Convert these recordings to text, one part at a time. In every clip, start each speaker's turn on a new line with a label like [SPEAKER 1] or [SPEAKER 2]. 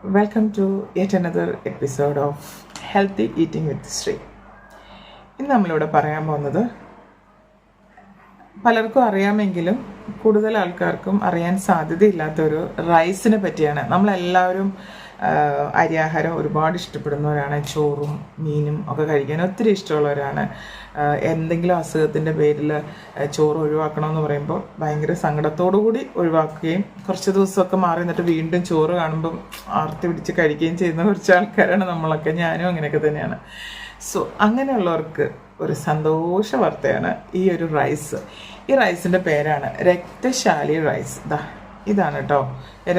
[SPEAKER 1] Welcome to yet another episode of Healthy Eating with Sri. ഇന്ന് നമ്മളിവിടെ പറയാൻ പോകുന്നത് പലർക്കും അറിയാമെങ്കിലും കൂടുതൽ ആൾക്കാർക്കും അറിയാൻ സാധ്യതയില്ലാത്തൊരു റൈസിനെ പറ്റിയാണ്. നമ്മളെല്ലാവരും അരിയാഹാരം ഒരുപാട് ഇഷ്ടപ്പെടുന്നവരാണ്. ചോറും മീനും ഒക്കെ കഴിക്കാൻ ഒത്തിരി ഇഷ്ടമുള്ളവരാണ്. എന്തെങ്കിലും അസുഖത്തിൻ്റെ പേരിൽ ചോറ് ഒഴിവാക്കണമെന്ന് പറയുമ്പോൾ ഭയങ്കര സങ്കടത്തോടു കൂടി ഒഴിവാക്കുകയും കുറച്ച് ദിവസമൊക്കെ മാറി നിന്നിട്ട് വീണ്ടും ചോറ് കാണുമ്പം ആർത്തി പിടിച്ച് കഴിക്കുകയും ചെയ്യുന്ന കുറച്ച് ആൾക്കാരാണ് നമ്മളൊക്കെ. ഞാനും അങ്ങനെയൊക്കെ തന്നെയാണ്. സോ അങ്ങനെയുള്ളവർക്ക് ഒരു സന്തോഷ വാർത്തയാണ് ഈ ഒരു റൈസ്. ഈ റൈസിൻ്റെ പേരാണ് രക്തശാലി റൈസ്. ഇതാണ് കേട്ടോ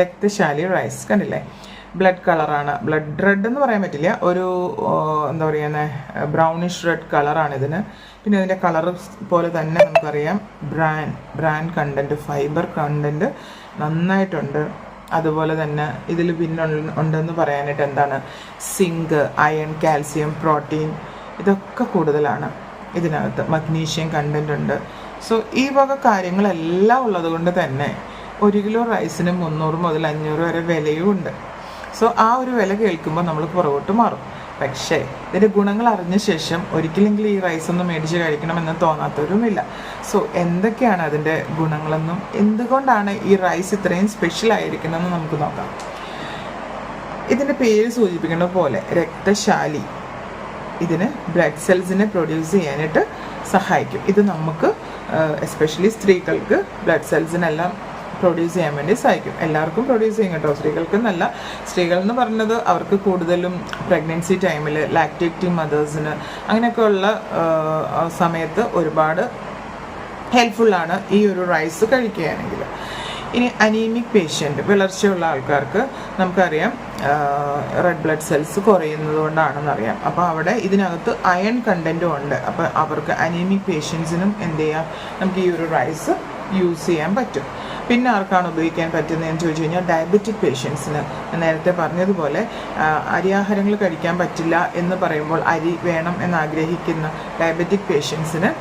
[SPEAKER 1] രക്തശാലി റൈസ്. കണ്ടില്ലേ, ബ്ലഡ് കളറാണ്. ബ്ലഡ് റെഡ് എന്ന് പറയാൻ പറ്റില്ല, ഒരു എന്താ പറയുന്നത്, ബ്രൗണിഷ് റെഡ് കളറാണ് ഇതിന്. പിന്നെ ഇതിൻ്റെ കളർ പോലെ തന്നെ നമുക്കറിയാം ബ്രാൻ കണ്ടൻറ്റ്, ഫൈബർ കണ്ടൻറ്റ് നന്നായിട്ടുണ്ട്. അതുപോലെ തന്നെ ഇതിൽ പിന്നെ ഉണ്ടെന്ന് പറയാനായിട്ട് എന്താണ്, സിങ്ക്, അയൺ, കാൽസ്യം, പ്രോട്ടീൻ ഇതൊക്കെ കൂടുതലാണ് ഇതിനകത്ത്. മഗ്നീഷ്യം കണ്ടൻറ്റ് ഉണ്ട്. സോ ഈ വക കാര്യങ്ങളെല്ലാം ഉള്ളത് കൊണ്ട് തന്നെ 1 കിലോ റൈസിന് 300 മുതൽ 500 വരെ വിലയും ഉണ്ട്. സോ ആ ഒരു വില കേൾക്കുമ്പോൾ നമ്മൾ പുറകോട്ട് മാറും. പക്ഷേ ഇതിൻ്റെ ഗുണങ്ങൾ അറിഞ്ഞ ശേഷം ഒരിക്കലെങ്കിലും ഈ റൈസ് ഒന്ന് മേടിച്ച് കഴിക്കണമെന്ന് തോന്നാത്തവരുമില്ല. സോ എന്തൊക്കെയാണ് അതിൻ്റെ ഗുണങ്ങളെന്നും എന്തുകൊണ്ടാണ് ഈ റൈസ് ഇത്രയും സ്പെഷ്യൽ ആയിരിക്കുന്നതെന്ന് നമുക്ക് നോക്കാം. ഇതിൻ്റെ പേര് സൂചിപ്പിക്കുന്ന പോലെ രക്തശാലി, ഇതിന് ബ്ലഡ് സെൽസിനെ പ്രൊഡ്യൂസ് ചെയ്യാനായിട്ട് സഹായിക്കും. ഇത് നമുക്ക് എസ്പെഷ്യലി സ്ത്രീകൾക്ക് ബ്ലഡ് സെൽസിനെല്ലാം പ്രൊഡ്യൂസ് ചെയ്യാൻ വേണ്ടി സഹായിക്കും. എല്ലാവർക്കും പ്രൊഡ്യൂസ് ചെയ്യും കേട്ടോ, സ്ത്രീകൾക്കെന്നല്ല. സ്ത്രീകൾ എന്ന് പറയുന്നത് അവർക്ക് കൂടുതലും പ്രഗ്നൻസി ടൈമിൽ, ലാക്ടേറ്റിംഗ് മദേഴ്സിന് അങ്ങനെയൊക്കെയുള്ള സമയത്ത് ഒരുപാട് ഹെൽപ്ഫുള്ളാണ് ഈ ഒരു റൈസ് കഴിക്കുകയാണെങ്കിൽ. ഇനി അനീമിക് പേഷ്യൻ്റ്, വിളർച്ചയുള്ള ആൾക്കാർക്ക് നമുക്കറിയാം റെഡ് ബ്ലഡ് സെൽസ് കുറയുന്നത് കൊണ്ടാണെന്നറിയാം. അപ്പോൾ അവിടെ ഇതിനകത്ത് അയൺ കണ്ടൻറ്റും ഉണ്ട്. അപ്പോൾ അവർക്ക് അനീമിക് പേഷ്യൻസിനും എന്ത് ചെയ്യാം, നമുക്ക് ഈ ഒരു റൈസ് യൂസ് ചെയ്യാൻ പറ്റും. പിന്നെ ആർക്കാണ് ഉപയോഗിക്കാൻ പറ്റുന്നതെന്ന് ചോദിച്ചു കഴിഞ്ഞാൽ ഡയബറ്റിക് പേഷ്യൻസിന്. നേരത്തെ പറഞ്ഞതുപോലെ അരിയാഹാരങ്ങൾ കഴിക്കാൻ പറ്റില്ല എന്ന് പറയുമ്പോൾ അരി വേണം എന്നാഗ്രഹിക്കുന്ന ഡയബറ്റിക് പേഷ്യൻസിന്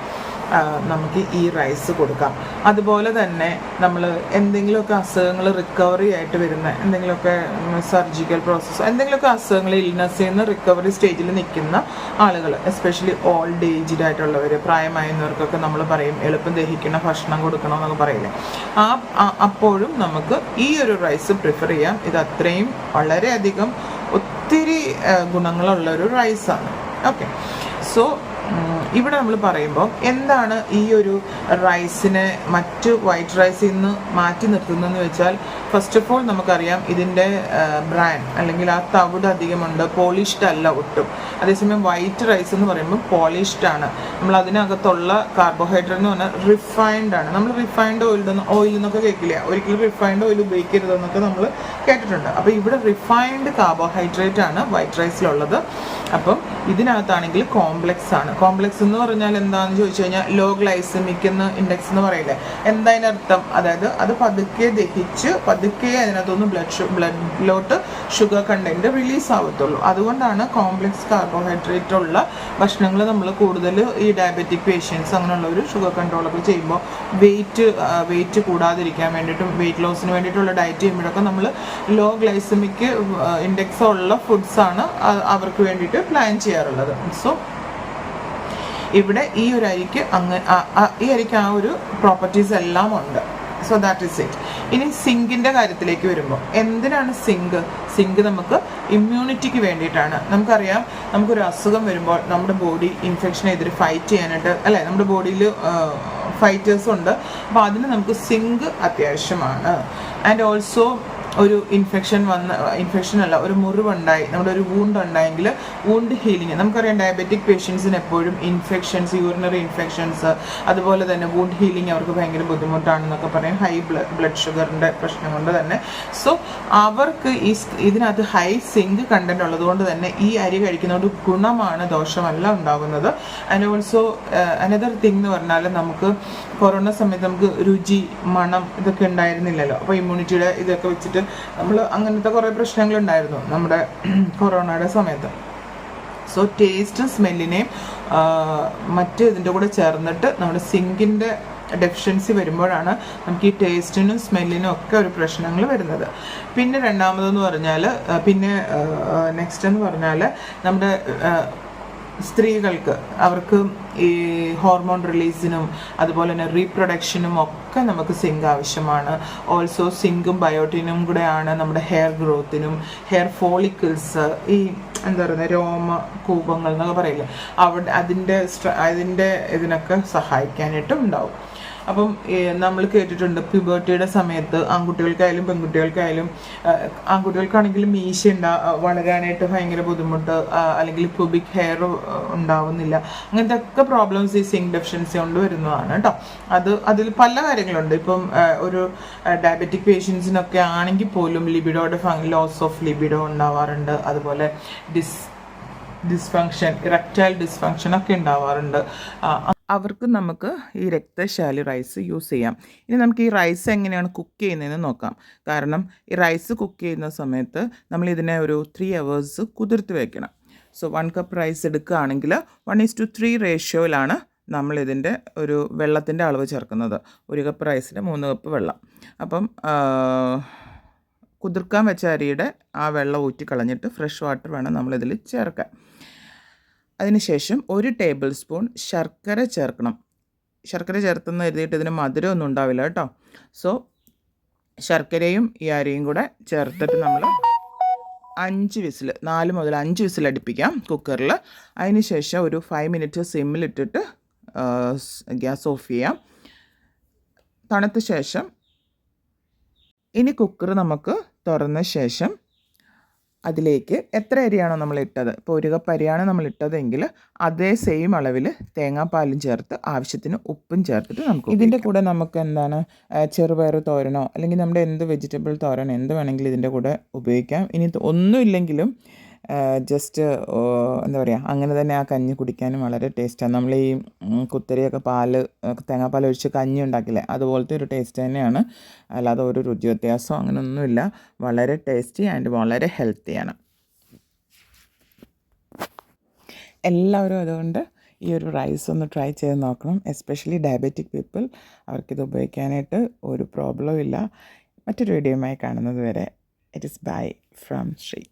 [SPEAKER 1] നമുക്ക് ഈ റൈസ് കൊടുക്കാം. അതുപോലെ തന്നെ നമ്മൾ എന്തെങ്കിലുമൊക്കെ അസുഖങ്ങൾ റിക്കവറി ആയിട്ട് വരുന്ന എന്തെങ്കിലുമൊക്കെ സർജിക്കൽ പ്രോസസ്സ്, എന്തെങ്കിലുമൊക്കെ അസുഖങ്ങൾ, ഇൽനസ്സിൽ നിന്ന് റിക്കവറി സ്റ്റേജിൽ നിൽക്കുന്ന ആളുകൾ, എസ്പെഷ്യലി ഓൾഡ് ഏജ്ഡ് ആയിട്ടുള്ളവർ, പ്രായമായവർക്കൊക്കെ നമ്മൾ പറയും എളുപ്പം ദഹിക്കുന്ന ഭക്ഷണം കൊടുക്കണം എന്നൊക്കെ പറയില്ലേ. അപ്പോഴും നമുക്ക് ഈ ഒരു റൈസ് പ്രിഫർ ചെയ്യാം. ഇത് അത്രയും വളരെയധികം ഒത്തിരി ഗുണങ്ങളുള്ളൊരു റൈസാണ്. ഓക്കെ, സോ ഇവിടെ നമ്മൾ പറയുമ്പോൾ എന്താണ് ഈ ഒരു റൈസിനെ മറ്റ് വൈറ്റ് റൈസിൽ നിന്ന് മാറ്റി നിർത്തുന്നതെന്ന് വെച്ചാൽ, ഫസ്റ്റ് ഓഫ് ഓൾ നമുക്കറിയാം ഇതിൻ്റെ ബ്രാൻ അല്ലെങ്കിൽ ആ തവിട് അധികമുണ്ട്, പോളിഷ്ഡ് അല്ല ഒട്ടും. അതേസമയം വൈറ്റ് റൈസ് എന്ന് പറയുമ്പോൾ പോളിഷ്ഡ് ആണ്. നമ്മൾ അതിനകത്തുള്ള കാർബോഹൈഡ്രേറ്റ് എന്ന് പറഞ്ഞാൽ റിഫൈൻഡ് ആണ്. നമ്മൾ റിഫൈൻഡ് ഓയിൽ എന്നൊക്കെ കേൾക്കില്ല, ഒരിക്കലും റിഫൈൻഡ് ഓയിൽ ഉപയോഗിക്കരുതെന്നൊക്കെ നമ്മൾ കേട്ടിട്ടുണ്ട്. അപ്പോൾ ഇവിടെ റിഫൈൻഡ് കാർബോഹൈഡ്രേറ്റ് ആണ് വൈറ്റ് റൈസിലുള്ളത്. അപ്പം ഇതിനകത്താണെങ്കിൽ കോംപ്ലെക്സ് ആണ്. കോംപ്ലെക്സ് എന്ന് പറഞ്ഞാൽ എന്താണെന്ന് ചോദിച്ചു കഴിഞ്ഞാൽ ലോ ഗ്ലൈസമിക് ഇൻഡെക്സ് എന്ന് പറയില്ലേ, എന്താ അതിനർത്ഥം? അതായത് അത് പതുക്കെ ദഹിച്ച് പതുക്കെ അതിനകത്തൊന്ന് ബ്ലഡിലോട്ട് ഷുഗർ കണ്ടന്റ് റിലീസ് ആവത്തുള്ളൂ. അതുകൊണ്ടാണ് കോംപ്ലെക്സ് കാർബോഹൈഡ്രേറ്റ് ഉള്ള ഭക്ഷണങ്ങൾ നമ്മൾ കൂടുതൽ ഈ ഡയബറ്റിക് പേഷ്യൻസ് അങ്ങനെയുള്ളവർ ഷുഗർ കൺട്രോളൊക്കെ ചെയ്യുമ്പോൾ വെയിറ്റ് കൂടാതിരിക്കാൻ വേണ്ടിയിട്ടും വെയിറ്റ് ലോസിന് വേണ്ടിയിട്ടുള്ള ഡയറ്റ് ചെയ്യുമ്പോഴൊക്കെ നമ്മൾ ലോ ഗ്ലൈസമിക് ഇൻഡെക്സ് ഉള്ള ഫുഡ്സാണ് അവർക്ക് വേണ്ടിയിട്ട് പ്ലാൻ ചെയ്യാറുള്ളത്. സോ ഇവിടെ ഈ ഒരു അരിക്ക് ഈ അരിക്ക് ആ ഒരു പ്രോപ്പർട്ടീസ് എല്ലാം ഉണ്ട്. So that is it. ഇനി സിങ്കിൻ്റെ കാര്യത്തിലേക്ക് വരുമ്പോൾ, എന്തിനാണ് സിങ്ക് നമുക്ക് ഇമ്മ്യൂണിറ്റിക്ക് വേണ്ടിയിട്ടാണ്. നമുക്കറിയാം നമുക്കൊരു അസുഖം വരുമ്പോൾ നമ്മുടെ ബോഡി ഇൻഫെക്ഷനെതിരെ ഫൈറ്റ് ചെയ്യാനായിട്ട് അല്ലേ, നമ്മുടെ ബോഡിയിൽ ഫൈറ്റേഴ്സ് ഉണ്ട്. അപ്പോൾ അതിന് നമുക്ക് സിങ്ക് അത്യാവശ്യമാണ്. ആൻഡ് ഓൾസോ ഒരു ഇൻഫെക്ഷൻ അല്ല, ഒരു മുറിവുണ്ടായി, നമ്മുടെ ഒരു വൂണ്ട് ഉണ്ടായെങ്കിൽ വൂണ്ട് ഹീലിങ്, നമുക്കറിയാം ഡയബറ്റിക് പേഷ്യൻസിന് എപ്പോഴും ഇൻഫെക്ഷൻസ്, യൂറിനറി ഇൻഫെക്ഷൻസ്, അതുപോലെ തന്നെ വൂണ്ട് ഹീലിങ് അവർക്ക് ഭയങ്കര ബുദ്ധിമുട്ടാണെന്നൊക്കെ പറയും, ഹൈ ബ്ലഡ് ഷുഗറിൻ്റെ പ്രശ്നം കൊണ്ട് തന്നെ. സോ അവർക്ക് ഇതിനകത്ത് ഹൈ സിങ്ക് കണ്ടന്റ് ഉള്ളത് കൊണ്ട് തന്നെ ഈ അരി കഴിക്കുന്നതുകൊണ്ട് ഗുണമാണ്, ദോഷമല്ല ഉണ്ടാകുന്നത്. ആൻഡ് ഓൾസോ അനദർ തിങ് എന്ന് പറഞ്ഞാൽ, നമുക്ക് കൊറോണ സമയത്ത് നമുക്ക് രുചി, മണം ഇതൊക്കെ ഉണ്ടായിരുന്നില്ലല്ലോ. അപ്പോൾ ഇമ്മ്യൂണിറ്റിയുടെ ഇതൊക്കെ വെച്ചിട്ട് നമ്മൾ അങ്ങനത്തെ കുറേ പ്രശ്നങ്ങളുണ്ടായിരുന്നു നമ്മുടെ കൊറോണയുടെ സമയത്ത്. സോ ടേസ്റ്റും സ്മെല്ലിനെയും മറ്റ് ഇതിൻ്റെ കൂടെ ചേർന്നിട്ട് നമ്മുടെ സിങ്കിൻ്റെ ഡെഫിഷ്യൻസി വരുമ്പോഴാണ് നമുക്ക് ഈ ടേസ്റ്റിനും സ്മെല്ലിനും ഒക്കെ ഒരു പ്രശ്നങ്ങൾ വരുന്നത്. പിന്നെ രണ്ടാമതെന്ന് പറഞ്ഞാൽ നെക്സ്റ്റ് എന്ന് പറഞ്ഞാൽ നമ്മുടെ സ്ത്രീകൾക്ക് അവർക്ക് ഈ ഹോർമോൺ റിലീസിനും അതുപോലെ തന്നെ റീപ്രൊഡക്ഷനും ഒക്കെ നമുക്ക് സിങ്ക് ആവശ്യമാണ്. ഓൾസോ സിങ്കും ബയോട്ടിനും കൂടെയാണ് നമ്മുടെ ഹെയർ ഗ്രോത്തിനും ഹെയർ ഫോളിക്കിൾസ്, ഈ എന്താ പറയുക രോമ കൂപങ്ങൾ എന്നൊക്കെ പറയില്ലേ, അതിൻ്റെ ഇതിനൊക്കെ സഹായിക്കാനായിട്ടും ഉണ്ടാവും. അപ്പം നമ്മൾ കേട്ടിട്ടുണ്ട് പ്യൂബർട്ടിയുടെ സമയത്ത് ആൺകുട്ടികൾക്കായാലും പെൺകുട്ടികൾക്കായാലും, ആൺകുട്ടികൾക്കാണെങ്കിലും മീശ വളരാനായിട്ട് ഭയങ്കര ബുദ്ധിമുട്ട്, അല്ലെങ്കിൽ പ്യൂബിക് ഹെയർ ഉണ്ടാവുന്നില്ല. അങ്ങനത്തെ ഒക്കെ പ്രോബ്ലംസ് ഈ സിങ്ക് ഡെഫിഷ്യൻസി കൊണ്ട് വരുന്നതാണ് കേട്ടോ. അതിൽ പല കാര്യങ്ങളുണ്ട്. ഇപ്പം ഒരു ഡയബറ്റിക് പേഷ്യൻസിനൊക്കെ ആണെങ്കിൽ പോലും ലിബിഡോയുടെ ലോസ് ഓഫ് ലിബിഡോ ഉണ്ടാവാറുണ്ട്. അതുപോലെ ഡിസ്ഫങ്ഷൻ, ഇറക്ടൈൽ ഡിസ്ഫങ്ഷൻ ഒക്കെ ഉണ്ടാവാറുണ്ട്. അവർക്ക് നമുക്ക് ഈ രക്തശാലി റൈസ് യൂസ് ചെയ്യാം. ഇനി നമുക്ക് ഈ റൈസ് എങ്ങനെയാണ് കുക്ക് ചെയ്യുന്നതെന്ന് നോക്കാം. കാരണം ഈ റൈസ് കുക്ക് ചെയ്യുന്ന സമയത്ത് നമ്മൾ ഇതിനെ ഒരു 3 hours കുതിർത്ത് വെക്കണം. സോ 1 cup റൈസ് എടുക്കുകയാണെങ്കിൽ 1:3 റേഷ്യോയിലാണ് നമ്മളിതിൻ്റെ ഒരു വെള്ളത്തിൻ്റെ അളവ് ചേർക്കുന്നത്. 1 cup റൈസിന് 3 cup വെള്ളം. അപ്പം കുതിർക്കാൻ വെച്ച അരിയുടെ ആ വെള്ളം ഊറ്റി കളഞ്ഞിട്ട് ഫ്രഷ് വാട്ടർ വേണം നമ്മളിതിൽ ചേർക്കാൻ. അതിനുശേഷം 1 tablespoon ശർക്കര ചേർക്കണം. ശർക്കര ചേർത്തെന്ന് എഴുതിയിട്ട് ഇതിന് മധുരമൊന്നും ഉണ്ടാവില്ല കേട്ടോ. സോ ശർക്കരയും ഈ അരിയും കൂടെ ചേർത്തിട്ട് നമ്മൾ 4 മുതൽ 5 വിസിൽ അടുപ്പിക്കാം കുക്കറിൽ. അതിനുശേഷം ഒരു 5 minutes സിമ്മിലിട്ടിട്ട് ഗ്യാസ് ഓഫ് ചെയ്യാം. തണുത്ത ശേഷം ഇനി കുക്കർ നമുക്ക് തുറന്ന ശേഷം അതിലേക്ക് എത്ര അരിയാണോ നമ്മൾ ഇട്ടത്, ഇപ്പോൾ 1 cup അരിയാണ് നമ്മൾ ഇട്ടതെങ്കിൽ അതേ സെയിം അളവിൽ തേങ്ങാപ്പാലും ചേർത്ത് ആവശ്യത്തിന് ഉപ്പും ചേർത്തിട്ട് നമുക്ക് ഇതിൻ്റെ കൂടെ നമുക്ക് എന്താണ് ചെറുപയർ തോരനോ അല്ലെങ്കിൽ നമ്മുടെ എന്ത് വെജിറ്റബിൾ തോരനോ എന്ത് വേണമെങ്കിലും ഇതിൻ്റെ കൂടെ ഉപയോഗിക്കാം. ഇനി ഒന്നുമില്ലെങ്കിലും ജസ്റ്റ് എന്താ പറയുക, അങ്ങനെ തന്നെ ആ കഞ്ഞി കുടിക്കാനും വളരെ ടേസ്റ്റാണ്. നമ്മൾ ഈ കുത്തരിയൊക്കെ തേങ്ങാപ്പാൽ ഒഴിച്ച് കഞ്ഞി ഉണ്ടാക്കില്ലേ, അതുപോലത്തെ ഒരു ടേസ്റ്റ് തന്നെയാണ്. അല്ലാതെ ഒരു രുചി വ്യത്യാസം അങ്ങനെയൊന്നുമില്ല. വളരെ ടേസ്റ്റി ആൻഡ് വളരെ ഹെൽത്തിയാണ്. എല്ലാവരും അതുകൊണ്ട് ഈ ഒരു റൈസ് ഒന്ന് ട്രൈ ചെയ്ത് നോക്കണം. എസ്പെഷ്യലി ഡയബറ്റിക് പീപ്പിൾ, അവർക്കിത് ഉപയോഗിക്കാനായിട്ട് ഒരു പ്രോബ്ലവും ഇല്ല. മറ്റൊരു വീഡിയോയുമായി കാണുന്നത് വരെ it is bye from Shri.